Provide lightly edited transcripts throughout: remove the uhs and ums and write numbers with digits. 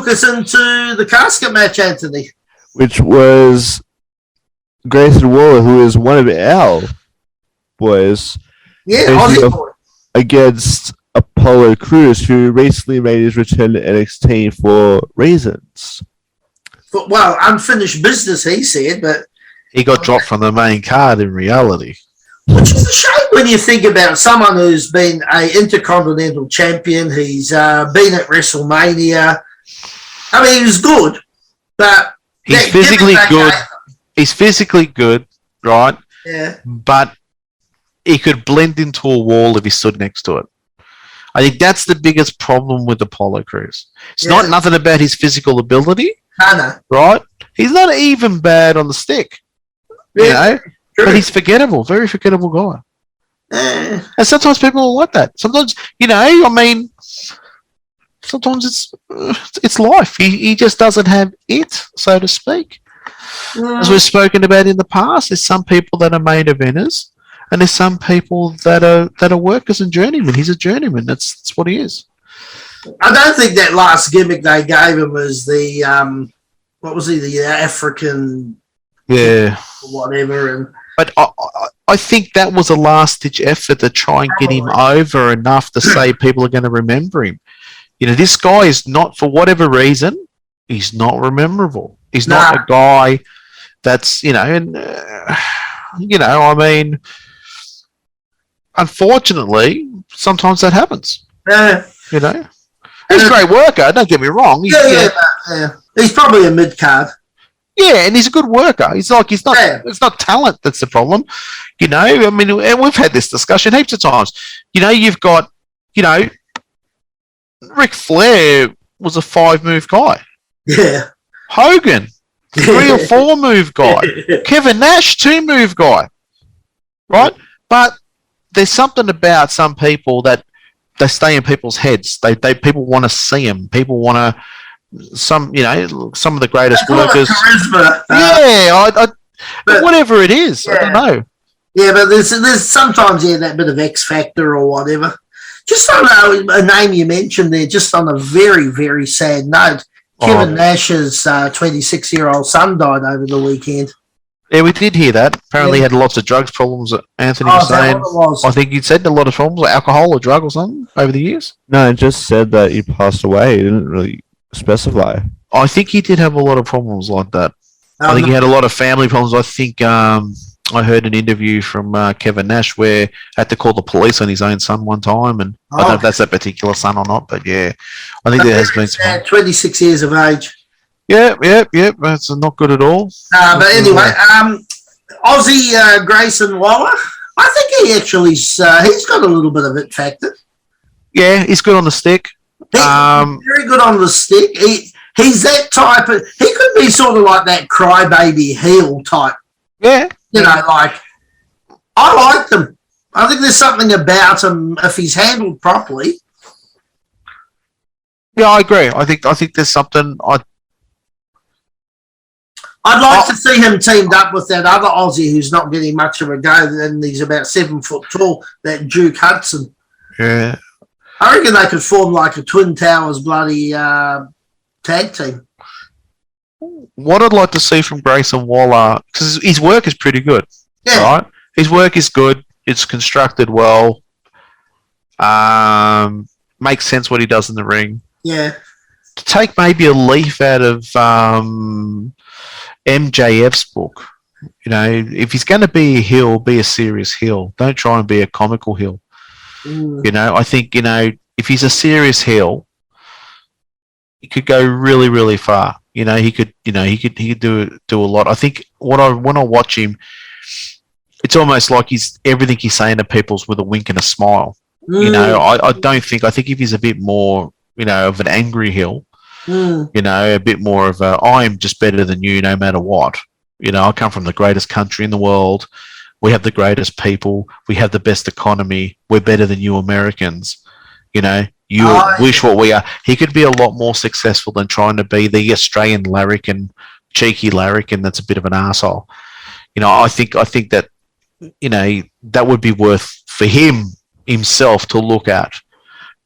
took us into the casket match, Anthony. Which was Grayson Waller, who is one of our boys. Yeah, Aussie boy. Against Apollo Crews, who recently made his return to NXT for reasons. Well, unfinished business, he said, but... He got dropped from the main card in reality. Which is a shame when you think about someone who's been an Intercontinental Champion. He's been at WrestleMania. I mean, he was good, but... He's physically good. He's physically good, right? Yeah. But he could blend into a wall if he stood next to it. I think that's the biggest problem with Apollo Crews. It's not nothing about his physical ability. No. Right? He's not even bad on the stick. You know? True. But he's forgettable. Very forgettable guy. And sometimes people are like that. Sometimes, you know, I mean, sometimes it's life. He just doesn't have it, so to speak. As we've spoken about in the past, there's some people that are main eventers, and there's some people that are workers and journeymen. He's a journeyman. That's what he is. I don't think that last gimmick they gave him was the what was he, the African, or whatever. But I think that was a last-ditch effort to try and get him over enough to say people are going to remember him. You know, this guy is not, for whatever reason, he's not rememberable. He's not a guy that's, you know, and you know, I mean, unfortunately, sometimes that happens. You know, he's a great worker. Don't get me wrong. He's probably a mid card. Yeah, and he's a good worker. He's not. It's not talent that's the problem. You know, I mean, and we've had this discussion heaps of times. You know, you've got, you know, Ric Flair was a 5-move guy. Yeah. Hogan, 3 or 4-move guy. Kevin Nash, 2-move guy. Right? But there's something about some people that they stay in people's heads. They people want to see them. People want to, some of the greatest workers. Charisma. But whatever it is, I don't know. Yeah, but there's sometimes that bit of X factor or whatever. Just on a name you mentioned there, just on a very, very sad note, Kevin Nash's 26-year-old son died over the weekend. Yeah, we did hear that. Apparently he had lots of drugs problems, Anthony was saying. I think he'd said a lot of problems, like alcohol or drug or something, over the years. No, it just said that he passed away. He didn't really specify. I think he did have a lot of problems like that. I think he had a lot of family problems. I think I heard an interview from Kevin Nash where he had to call the police on his own son one time, and I don't know if that's that particular son or not, but yeah, I think there has been some. 26 years of age. Yeah, that's not good at all. But anyway, Aussie Grayson Waller, I think he actually he's got a little bit of it factor. Yeah, he's good on the stick. He's very good on the stick. He's that type of. He could be sort of like that crybaby heel type. Yeah. You know, like, I like them. I think there's something about him if he's handled properly. Yeah, I agree. I think there's something. I'd like to see him teamed up with that other Aussie who's not getting much of a go, and he's about 7 foot tall, that Duke Hudson. Yeah. I reckon they could form like a Twin Towers bloody tag team. What I'd like to see from Grayson Waller, because his work is pretty good. Yeah. Right? His work is good. It's constructed well. Makes sense what he does in the ring. Yeah. To take maybe a leaf out of MJF's book. You know, if he's going to be a heel, be a serious heel. Don't try and be a comical heel. You know, I think, you know, if he's a serious heel, he could go really, really far. You know, he could do a lot. I think when I watch him, it's almost like everything he's saying to people's with a wink and a smile. You know, I think if he's a bit more, you know, of an angry heel, you know, a bit more of a, I'm just better than you no matter what. You know, I come from the greatest country in the world. We have the greatest people. We have the best economy. We're better than you Americans. You know, you wish what we are. He could be a lot more successful than trying to be the Australian larrikin, cheeky larrikin that's a bit of an arsehole. You know, I think that, you know, that would be worth for himself to look at,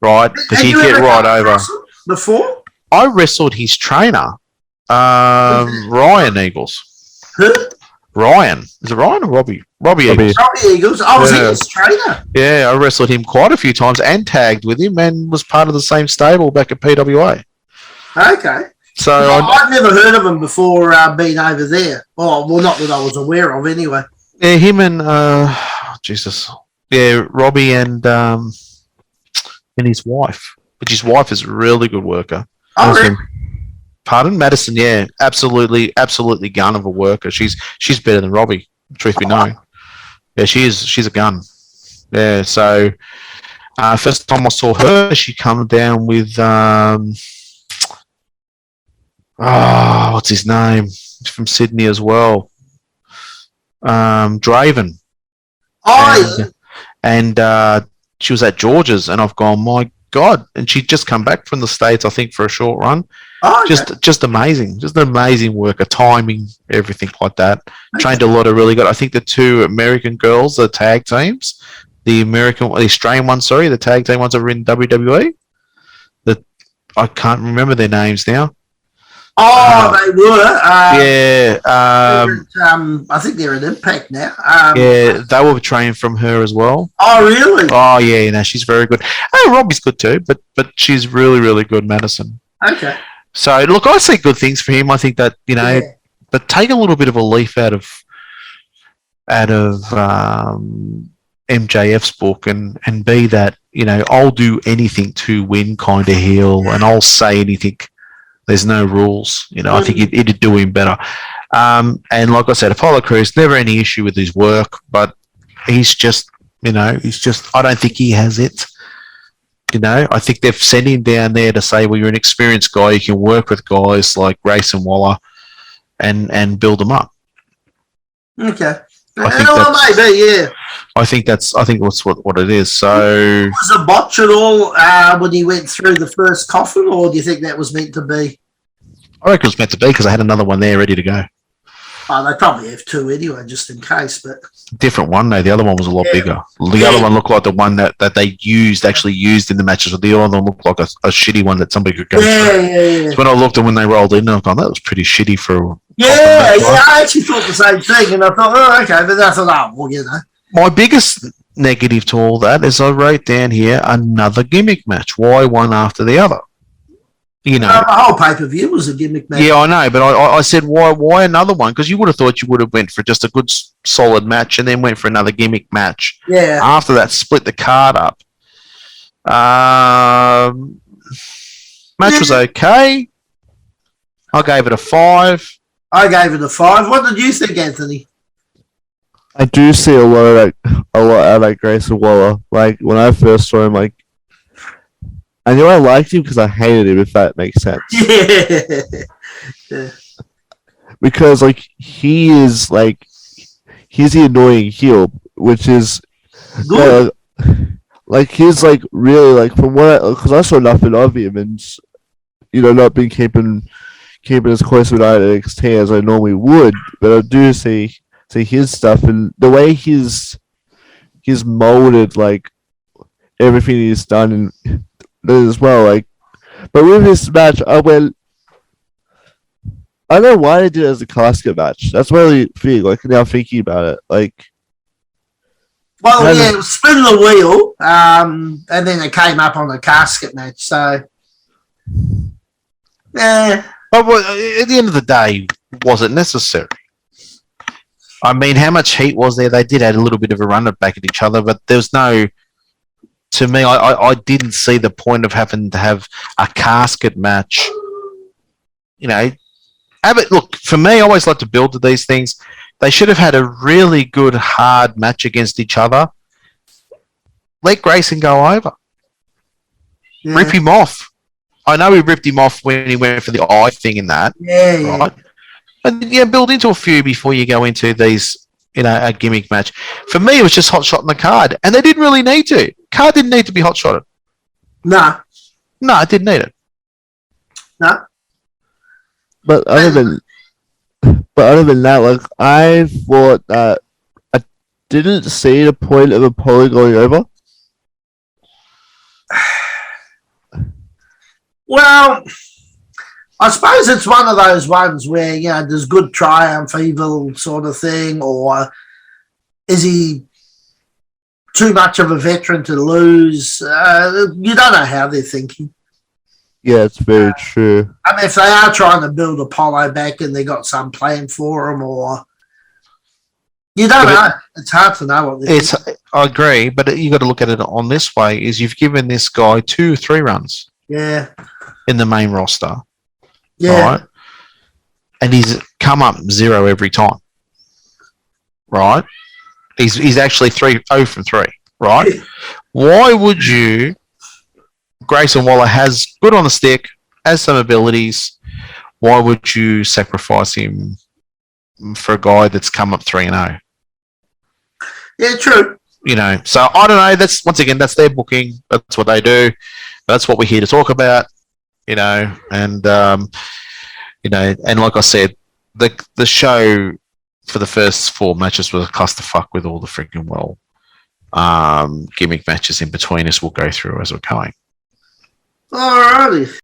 right? Because he'd get right over. Before? I wrestled his trainer, Ryan Eagles. Who? Ryan. Is it Ryan or Robbie? Robbie Eagles. Robbie Eagles. Oh, was he Yeah. his trainer? Yeah, I wrestled him quite a few times and tagged with him and was part of the same stable back at PWA. Okay. So I'd never heard of him before being over there. Well, not that I was aware of anyway. yeah, him and Jesus. Yeah, Robbie and his wife. Which his wife is a really good worker. Oh, really? Pardon? Madison, yeah. Absolutely gun of a worker. She's better than Robbie, truth be known. Yeah, she's a gun. Yeah, so first time I saw her, she come down with what's his name? He's from Sydney as well. Draven. Oh, And she was at George's, and I've gone, my God. And she'd just come back from the States, I think, for a short run. oh, okay. Just amazing. Just an amazing worker, timing, everything like that. Okay. Trained a lot of really good. I think the two American girls, the tag teams, the Australian ones, sorry, the tag team ones that were in WWE. I can't remember their names now. Oh, they were. Yeah. I think they're in Impact now. Yeah, they were trained from her as well. Oh, really? Oh, yeah, no, she's very good. Oh, Robbie's good too, but she's really, really good, Madison. Okay. So, look, I see good things for him. I think that, Yeah. but take a little bit of a leaf out of MJF's book and be that, I'll do anything to win kind of heel, and I'll say anything. There's no rules. I think it'd do him better. And like I said, Apollo Crews, never any issue with his work, but he's just, I don't think he has it. I think they've sent him down there to say, well, you're an experienced guy. You can work with guys like Grayson Waller and build them up. Okay. I think Maybe, yeah. I think that's what it is. So Was a botch at all when he went through the first coffin, or do you think that was meant to be? I reckon it was meant to be because I had another one there ready to go. Oh, they probably have two anyway, just in case. But Different one, though. The other one was a lot bigger. The other one looked like the one that they actually used in the matches. The other one looked like a shitty one that somebody could go through. yeah. So when I looked and when they rolled in, I've gone, that was pretty shitty for. Yeah, I actually thought the same thing, and I thought, oh, okay, but I thought, oh, well, My biggest negative to all that is I wrote down here another gimmick match. Why one after the other? The whole pay-per-view was a gimmick match. Yeah, I know, but I said why another one? Because you would have thought you would have went for just a good solid match and then went for another gimmick match. Yeah. After that, split the card up. Match was okay. I gave it a 5. I gave it a 5. What did you think, Anthony? I do see a lot out of Grayson Waller. Like when I first saw him, like I knew I liked him because I hated him. If that makes sense. Yeah. Because he's the annoying heel, which is Good. he's really from what because I saw nothing of him and not been keeping as close with NXT as I normally would, but I do see his stuff and the way he's molded everything he's done and as well. But with this match, I don't know why they did it as a casket match. That's what I think. Now thinking about it, Well, yeah, it was spin the wheel, and then it came up on a casket match. So, yeah. But at the end of the day, was it necessary? I mean, how much heat was there? They did add a little bit of a run back at each other, but there was no. To me, I didn't see the point of having to have a casket match. Look, for me, I always like to build to these things. They should have had a really good, hard match against each other. Let Grayson go over. Yeah. Rip him off. I know we ripped him off when he went for the eye thing and that. Yeah. Right? And build into a few before you go into these, a gimmick match. For me, it was just hot shot in the card, and they didn't really need to. Card didn't need to be hot shotted. No. No, it didn't need it. No. But other than that, I thought that I didn't see the point of Apollo going over. Well, I suppose it's one of those ones where, you know, there's good triumph, evil sort of thing, or is he too much of a veteran to lose? You don't know how they're thinking. Yeah, it's very true. I mean, if they are trying to build Apollo back and they got some plan for him, or you don't know. It's hard to know what this is. I agree, but you got to look at it on this way: is you've given this guy 2 or 3 runs, Yeah, in the main roster, yeah, right? And he's come up 0 every time, right? He's actually 0 from 3, right? Why would you? Grayson Waller has good on the stick, has some abilities. Why would you sacrifice him for a guy that's come up 3-0? yeah, true. You know, so I don't know. That's once again, that's their booking. That's what they do. That's what we're here to talk about. You know, and you know, and like I said, the show for the first 4 matches was a clusterfuck with all the freaking gimmick matches in between, as we'll go through as we're going. Alrighty.